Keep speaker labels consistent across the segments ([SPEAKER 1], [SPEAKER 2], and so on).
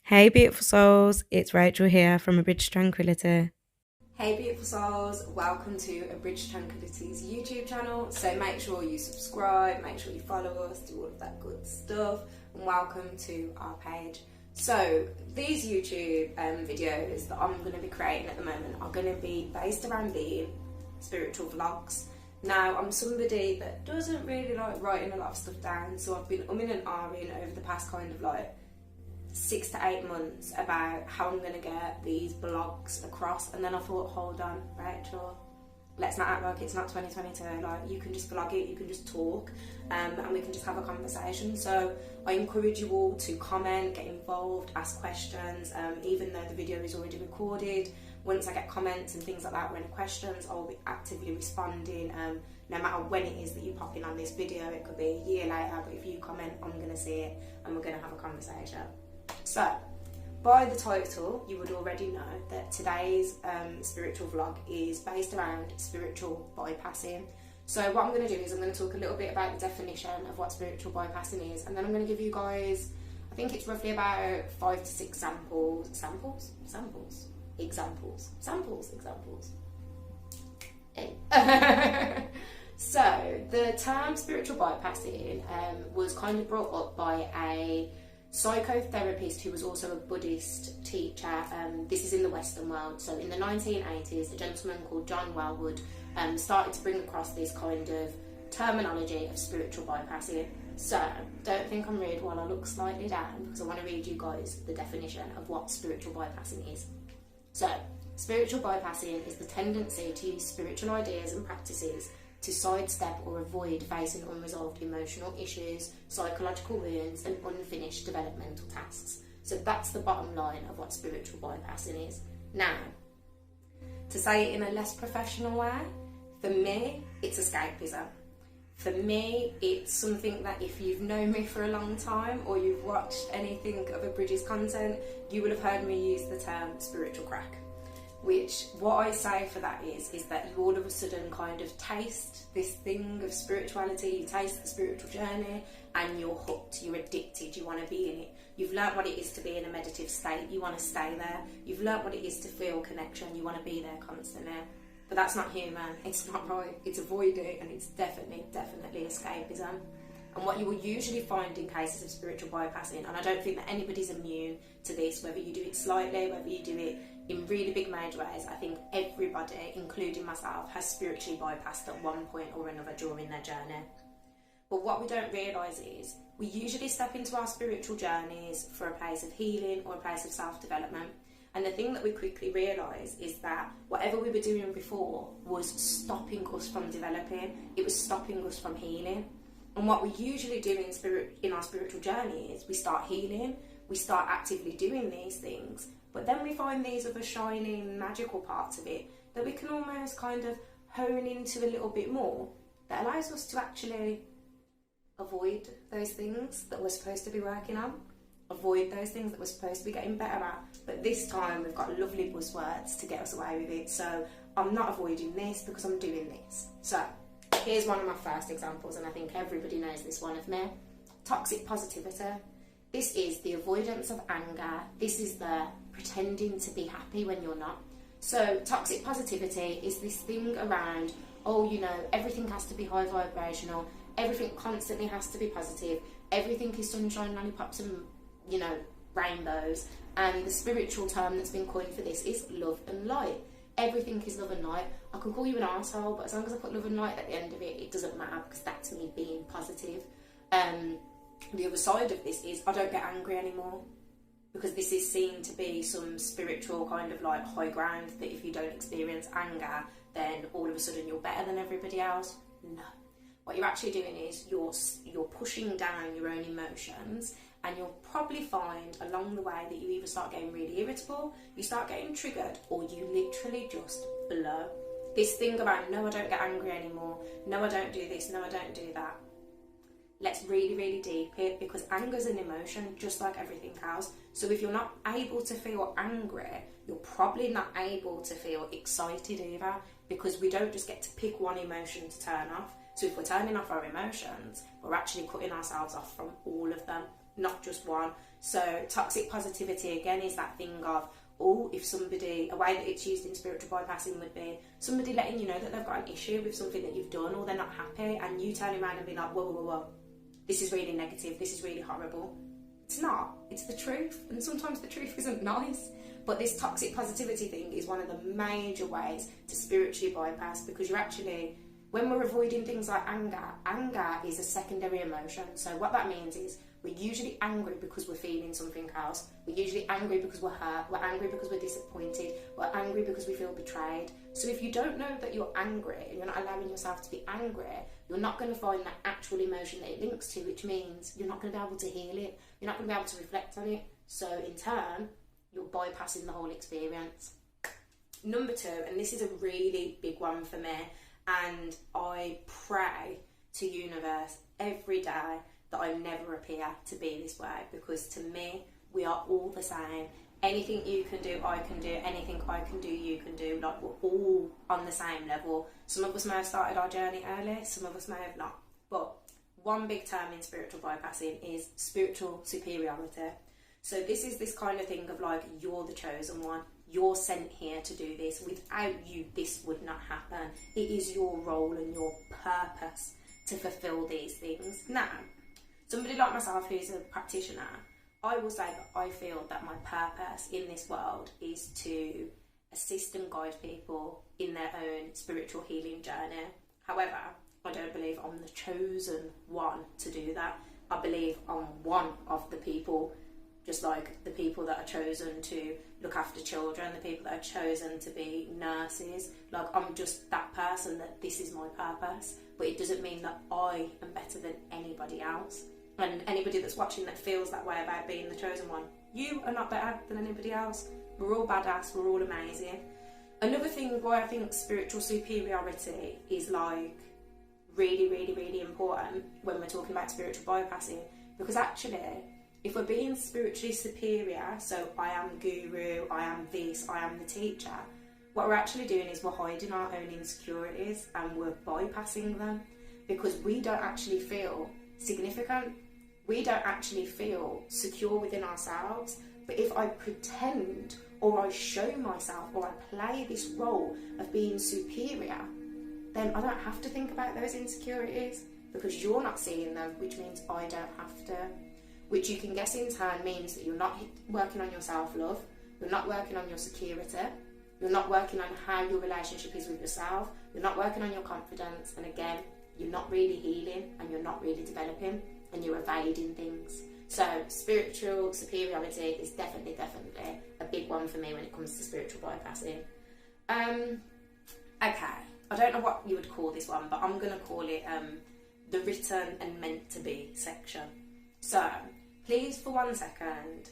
[SPEAKER 1] Hey, beautiful souls, it's Rachel here from A Bridge to Tranquility.
[SPEAKER 2] Hey beautiful souls, welcome to A Bridge to Tranquility's YouTube channel. So make sure you subscribe, make sure you follow us, do all of that good stuff, and welcome to our page. So these YouTube videos that I'm going to be creating at the moment are going to be based around being spiritual vlogs. Now, I'm somebody that doesn't really like writing a lot of stuff down, so I've been umming and ahhing over the past kind of like 6 to 8 months about how I'm going to get these blogs across, and then I thought, hold on, Rachel, let's not act like it's not 2022. Like, you can just vlog it, you can just talk, and we can just have a conversation. So I encourage you all to comment, get involved, ask questions, even though the video is already recorded. Once I get comments and things like that or any questions, I'll be actively responding, no matter when it is that you pop in on this video. It could be a year later, but if you comment, I'm going to see it and we're going to have a conversation. So, by the title, you would already know that today's spiritual vlog is based around spiritual bypassing. So what I'm going to do is I'm going to talk a little bit about the definition of what spiritual bypassing is, and then I'm going to give you guys, I think it's roughly about 5 to 6 examples. Hey. So, the term spiritual bypassing was kind of brought up by a psychotherapist who was also a Buddhist teacher. This is in the Western world. So in the 1980s, a gentleman called John Wellwood started to bring across this kind of terminology of spiritual bypassing. So don't think I'm rude while I look slightly down, because I want to read you guys the definition of what spiritual bypassing is. So spiritual bypassing is the tendency to use spiritual ideas and practices to sidestep or avoid facing unresolved emotional issues, psychological wounds, and unfinished developmental tasks. So that's the bottom line of what spiritual bypassing is. Now, to say it in a less professional way, for me, it's escapism. For me, it's something that if you've known me for a long time or you've watched anything of A Bridge's content, you will have heard me use the term spiritual crack. Which, what I say for that is that you all of a sudden kind of taste this thing of spirituality, you taste the spiritual journey, and you're hooked, you're addicted, you want to be in it. You've learnt what it is to be in a meditative state, you want to stay there. You've learnt what it is to feel connection, you want to be there constantly. But that's not human, it's not right, it's avoiding, and it's definitely escapism. And what you will usually find in cases of spiritual bypassing, and I don't think that anybody's immune to this, whether you do it slightly, whether you do it in really big major ways, I think everybody, including myself, has spiritually bypassed at one point or another during their journey. But what we don't realise is we usually step into our spiritual journeys for a place of healing or a place of self-development. And the thing that we quickly realise is that whatever we were doing before was stopping us from developing, it was stopping us from healing. And what we usually do in our spiritual journey is we start healing, we start actively doing these things, but then we find these other shining, magical parts of it that we can almost kind of hone into a little bit more, that allows us to actually avoid those things that we're supposed to be working on, avoid those things that we're supposed to be getting better at. But this time we've got lovely buzzwords to get us away with it. So I'm not avoiding this because I'm doing this. So here's one of my first examples, and I think everybody knows this one of me. Toxic positivity. This is the avoidance of anger. This is the pretending to be happy when you're not. So toxic positivity is this thing around, oh, you know, everything has to be high vibrational, everything constantly has to be positive, everything is sunshine, lollipops and, you know, rainbows. And the spiritual term that's been coined for this is love and light. Everything is love and light. I could call you an arsehole, but as long as I put love and light at the end of it, it doesn't matter, because that's me being positive. The other side of this is I don't get angry anymore, because this is seen to be some spiritual kind of like high ground, that if you don't experience anger, then all of a sudden you're better than everybody else. No. What you're actually doing is you're pushing down your own emotions, and you'll probably find along the way that you either start getting really irritable, you start getting triggered, or you literally just blow. This thing around, no, I don't get angry anymore, no, I don't do this, no, I don't do that. Let's really deep it, because anger is an emotion just like everything else. So if you're not able to feel angry, you're probably not able to feel excited either, because we don't just get to pick one emotion to turn off. So if we're turning off our emotions, we're actually cutting ourselves off from all of them. not just one. So toxic positivity, again, is that thing of, oh, if somebody, a way that it's used in spiritual bypassing would be somebody letting you know that they've got an issue with something that you've done, or they're not happy, and you turning around and be like, whoa, whoa, whoa, whoa, this is really negative, this is really horrible. It's not, it's the truth, and sometimes the truth isn't nice. But this toxic positivity thing is one of the major ways to spiritually bypass, because you're actually, when we're avoiding things like anger is a secondary emotion. So what that means is we're usually angry because we're feeling something else. We're usually angry because we're hurt. We're angry because we're disappointed. We're angry because we feel betrayed. So if you don't know that you're angry and you're not allowing yourself to be angry, you're not going to find that actual emotion that it links to, which means you're not going to be able to heal it. You're not going to be able to reflect on it. So in turn, you're bypassing the whole experience. Number 2, and this is a really big one for me, and I pray to universe every day that I never appear to be this way, because to me, we are all the same. Anything you can do, I can do. Anything I can do, you can do. Like, we're all on the same level. Some of us may have started our journey early, some of us may have not. But one big term in spiritual bypassing is spiritual superiority. So this is this kind of thing of like, you're the chosen one. You're sent here to do this. Without you, this would not happen. It is your role and your purpose to fulfill these things. Now, somebody like myself who's a practitioner, I will say that I feel that my purpose in this world is to assist and guide people in their own spiritual healing journey. However, I don't believe I'm the chosen one to do that. I believe I'm one of the people, just like the people that are chosen to look after children, the people that are chosen to be nurses. Like, I'm just that person that this is my purpose, but it doesn't mean that I am better than anybody else. And anybody that's watching that feels that way about being the chosen one, you are not better than anybody else. We're all badass, we're all amazing. Another thing why I think spiritual superiority is like really, really, really important when we're talking about spiritual bypassing, because actually, if we're being spiritually superior, so I am guru, I am this, I am the teacher, what we're actually doing is we're hiding our own insecurities and we're bypassing them, because we don't actually feel significant. We don't actually feel secure within ourselves. But if I pretend, or I show myself, or I play this role of being superior, then I don't have to think about those insecurities, because you're not seeing them, which means I don't have to. Which you can guess in turn means that you're not working on your self-love, you're not working on your security, you're not working on how your relationship is with yourself, you're not working on your confidence, and again, you're not really healing and you're not really developing, and you're evading things. So spiritual superiority is definitely a big one for me when it comes to spiritual bypassing. Okay, I don't know what you would call this one, but I'm going to call it the written and meant to be section. So please, for 1 second,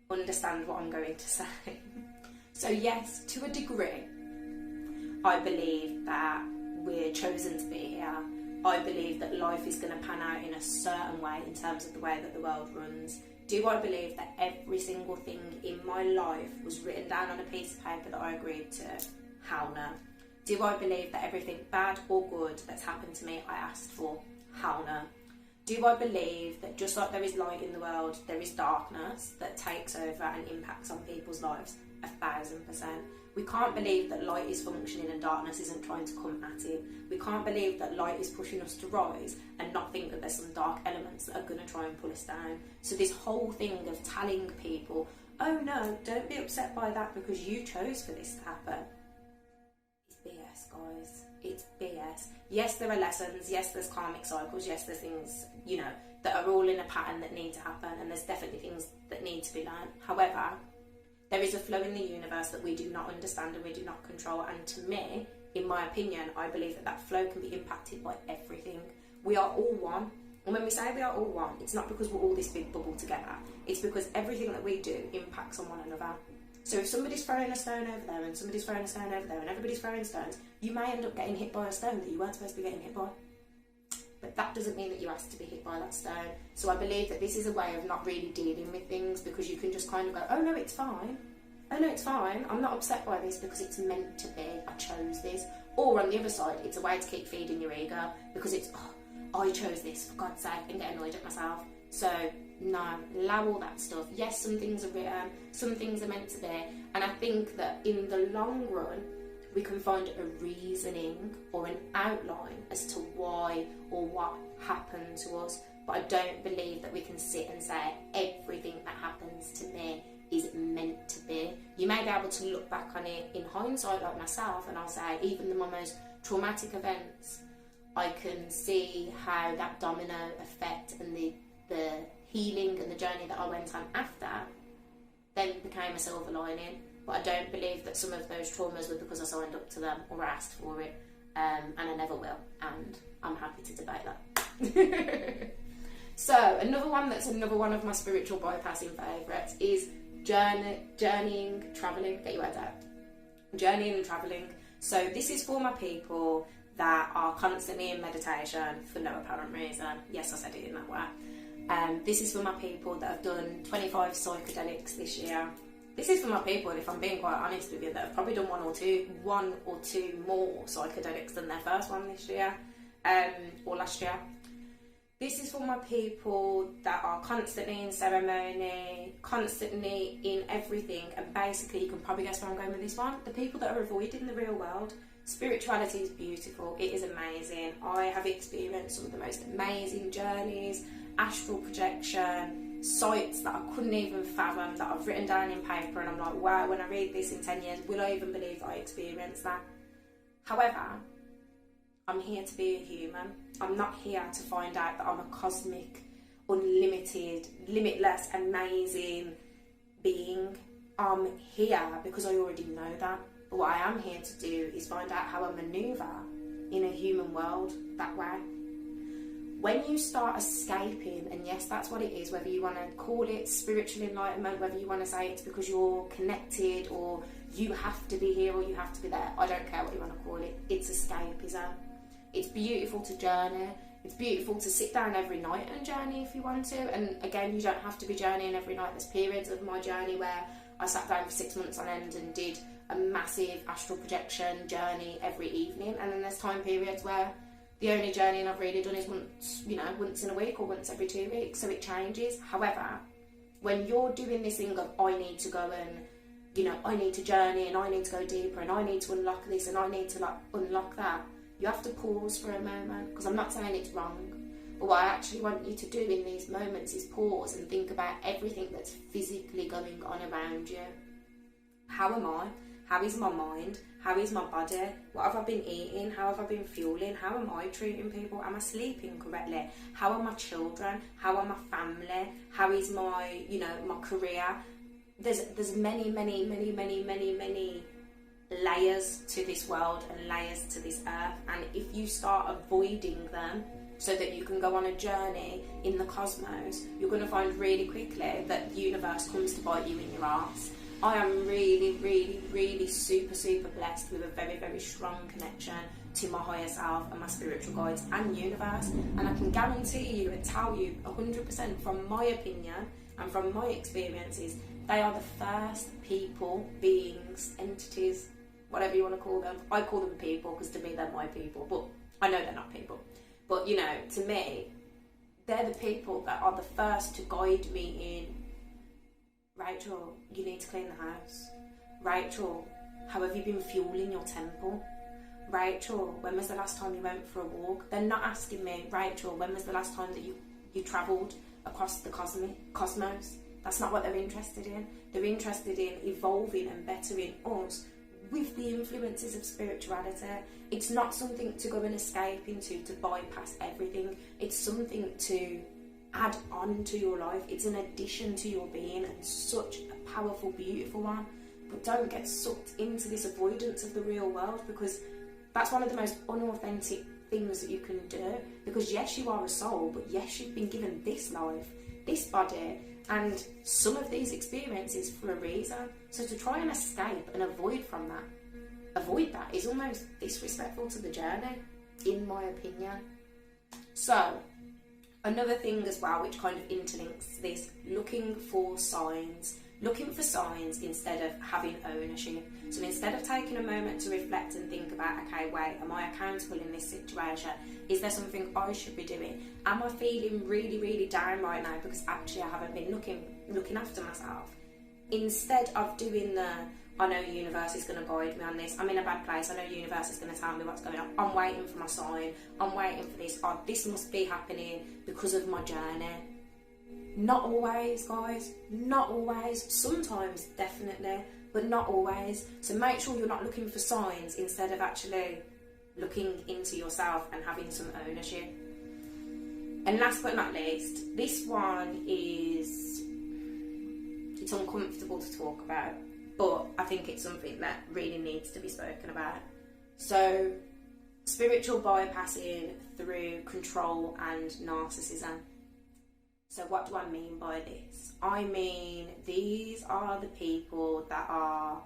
[SPEAKER 2] understand what I'm going to say. So yes, to a degree, I believe that we're chosen to be here. I believe that life is going to pan out in a certain way in terms of the way that the world runs. Do I believe that every single thing in my life was written down on a piece of paper that I agreed to? Hell no. Do I believe that everything bad or good that's happened to me I asked for? Hell no. Do I believe that just like there is light in the world, there is darkness that takes over and impacts on people's lives? 1000%. We can't believe that light is functioning and darkness isn't trying to come at it. We can't believe that light is pushing us to rise and not think that there's some dark elements that are going to try and pull us down. So this whole thing of telling people, oh no, don't be upset by that because you chose for this to happen, it's BS, guys. It's BS. Yes, there are lessons. Yes, there's karmic cycles. Yes, there's things, that are all in a pattern that need to happen, and there's definitely things that need to be learned. However, there is a flow in the universe that we do not understand and we do not control, and to me, in my opinion, I believe that that flow can be impacted by everything. We are all one, and when we say we are all one, it's not because we're all this big bubble together. It's because everything that we do impacts on one another. So if somebody's throwing a stone over there and somebody's throwing a stone over there and everybody's throwing stones, you may end up getting hit by a stone that you weren't supposed to be getting hit by. But that doesn't mean that you asked to be hit by that stone. So I believe that this is a way of not really dealing with things, because you can just kind of go, oh no, it's fine. Oh no, it's fine. I'm not upset by this because it's meant to be. I chose this. Or on the other side, it's a way to keep feeding your ego, because it's, oh, I chose this, for God's sake, and get annoyed at myself. So No, allow all that stuff. Yes, some things are written, some things are meant to be, and I think that in the long run, we can find a reasoning or an outline as to why or what happened to us. But I don't believe that we can sit and say everything that happens to me is meant to be. You may be able to look back on it in hindsight, like myself, and I'll say even my most traumatic events, I can see how that domino effect and the healing and the journey that I went on after then became a silver lining. But I don't believe that some of those traumas were because I signed up to them or asked for it, and I never will, and I'm happy to debate that. So another one of my spiritual bypassing favourites is journeying, travelling. Get your words out. Journeying and travelling. So this is for my people that are constantly in meditation for no apparent reason. Yes, I said it in that way. This is for my people that have done 25 psychedelics this year. This is for my people, if I'm being quite honest with you, that have probably done one or two more psychedelics than their first one this year, or last year. This is for my people that are constantly in ceremony, constantly in everything, and basically you can probably guess where I'm going with this one. The people that are avoiding the real world. Spirituality is beautiful, it is amazing. I have experienced some of the most amazing journeys, astral projection, sights that I couldn't even fathom, that I've written down in paper, and I'm like, wow, when I read this in 10 years, will I even believe I experienced that? However, I'm here to be a human. I'm not here to find out that I'm a cosmic, unlimited, limitless, amazing being. I'm here because I already know that. But what I am here to do is find out how I manoeuvre in a human world that way. When you start escaping, and yes, that's what it is, whether you want to call it spiritual enlightenment, whether you want to say it's because you're connected or you have to be here or you have to be there, I don't care what you want to call it, it's escapism. It's beautiful to journey. It's beautiful to sit down every night and journey if you want to. And again, you don't have to be journeying every night. There's periods of my journey where I sat down for 6 months on end and did a massive astral projection journey every evening. And then there's time periods where the only journeying I've really done is once in a week or once every 2 weeks. So it changes. However, when you're doing this thing of I need to go and, I need to journey and I need to go deeper and I need to unlock this and I need to unlock that, you have to pause for a moment, because I'm not saying it's wrong, but what I actually want you to do in these moments is pause and think about everything that's physically going on around you. How am I? How is my mind? How is my body? What have I been eating? How have I been fueling? How am I treating people? Am I sleeping correctly? How are my children? How are my family? How is my, my career? There's many layers to this world and layers to this earth, and if you start avoiding them so that you can go on a journey in the cosmos, you're going to find really quickly that the universe comes to bite you in your arse. I am really super blessed with a very strong connection to my higher self and my spiritual guides and universe, and I can guarantee you and tell you 100% from my opinion and from my experiences, they are the first people, beings, entities, whatever you want to call them. I call them people because to me they're my people, but I know they're not people. But to me, they're the people that are the first to guide me in, Rachel, you need to clean the house. Rachel, how have you been fueling your temple? Rachel, when was the last time you went for a walk? They're not asking me, Rachel, when was the last time that you travelled across the cosmos? That's not what they're interested in. They're interested in evolving and bettering us with the influences of spirituality. It's not something to go and escape into, to bypass everything. It's something to add on to your life. It's an addition to your being, and such a powerful, beautiful one. But don't get sucked into this avoidance of the real world, because that's one of the most unauthentic things that you can do. Because yes, you are a soul, but yes, you've been given this life, this body, and some of these experiences for a reason. So to try and escape and avoid that is almost disrespectful to the journey, in my opinion. So another thing as well, which kind of interlinks this, looking for signs, looking for signs instead of having ownership. So instead of taking a moment to reflect and think about, okay, wait, am I accountable in this situation? Is there something I should be doing? Am I feeling really, really down right now because actually I haven't been looking after myself? Instead of doing the, I know universe is going to guide me on this, I'm in a bad place, I know universe is going to tell me what's going on, I'm waiting for my sign, I'm waiting for this, oh, this must be happening because of my journey. Not always, guys, not always. Sometimes, definitely, but not always. So make sure you're not looking for signs instead of actually looking into yourself and having some ownership. And last but not least, this one is, it's uncomfortable to talk about, but I think it's something that really needs to be spoken about. So, spiritual bypassing through control and narcissism. So what do I mean by this? I mean, these are the people that are,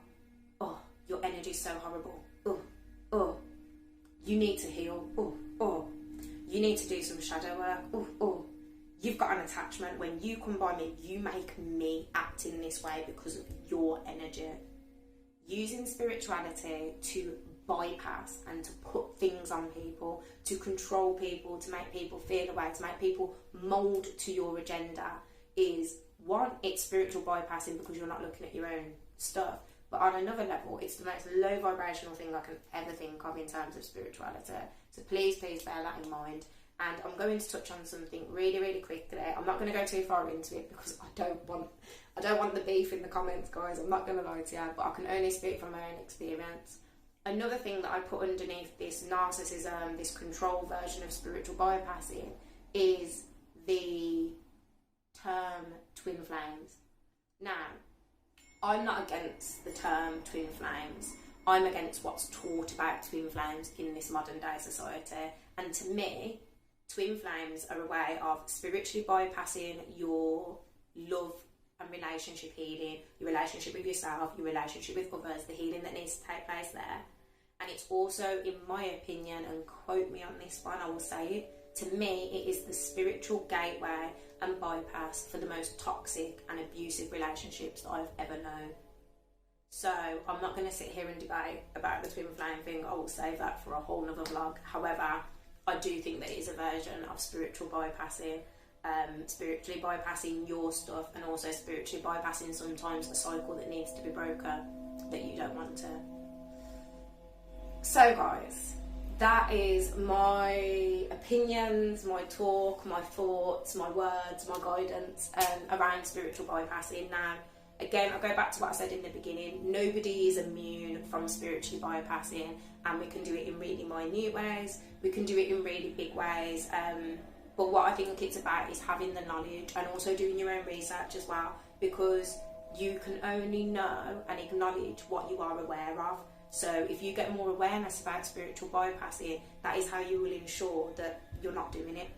[SPEAKER 2] oh, your energy's so horrible. Oh, you need to heal. Oh, you need to do some shadow work. Oh, you've got an attachment. When you come by me, you make me act in this way because of your energy. Using spirituality to bypass and to put things on people, to control people, to make people feel a way, to make people mould to your agenda is, one, it's spiritual bypassing because you're not looking at your own stuff, but on another level, it's the most low vibrational thing I can ever think of in terms of spirituality. So please bear that in mind. And I'm going to touch on something really, really quickly. I'm not going to go too far into it because I don't want the beef in the comments, guys. I'm not going to lie to you, but I can only speak from my own experience. Another thing that I put underneath this narcissism, this control version of spiritual bypassing, is the term twin flames. Now, I'm not against the term twin flames. I'm against what's taught about twin flames in this modern day society. And to me, twin flames are a way of spiritually bypassing your love and relationship healing, your relationship with yourself, your relationship with others, the healing that needs to take place there. And it's also, in my opinion, and quote me on this one, I will say it, to me it is the spiritual gateway and bypass for the most toxic and abusive relationships that I've ever known. So I'm not going to sit here and debate about the twin flame thing. I will save that for a whole nother vlog. However, I do think that it is a version of spiritual bypassing, spiritually bypassing your stuff, and also spiritually bypassing sometimes a cycle that needs to be broken that you don't want to. So guys, that is my opinions, my talk, my thoughts, my words, my guidance around spiritual bypassing. Now, again, I'll go back to what I said in the beginning. Nobody is immune from spiritually bypassing, and we can do it in really minute ways. We can do it in really big ways. But what I think it's about is having the knowledge and also doing your own research as well, because you can only know and acknowledge what you are aware of. So if you get more awareness about spiritual bypassing, that is how you will ensure that you're not doing it.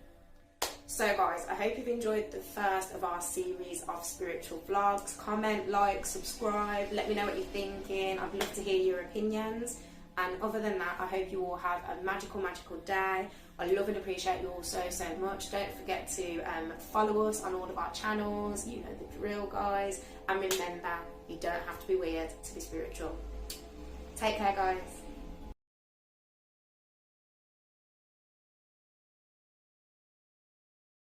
[SPEAKER 2] So guys, I hope you've enjoyed the first of our series of spiritual vlogs. Comment, like, subscribe, let me know what you're thinking. I'd love to hear your opinions. And other than that, I hope you all have a magical, magical day. I love and appreciate you all so, so much. Don't forget to follow us on all of our channels. You know the drill, guys. And remember, you don't have to be weird to be spiritual. Take care, guys.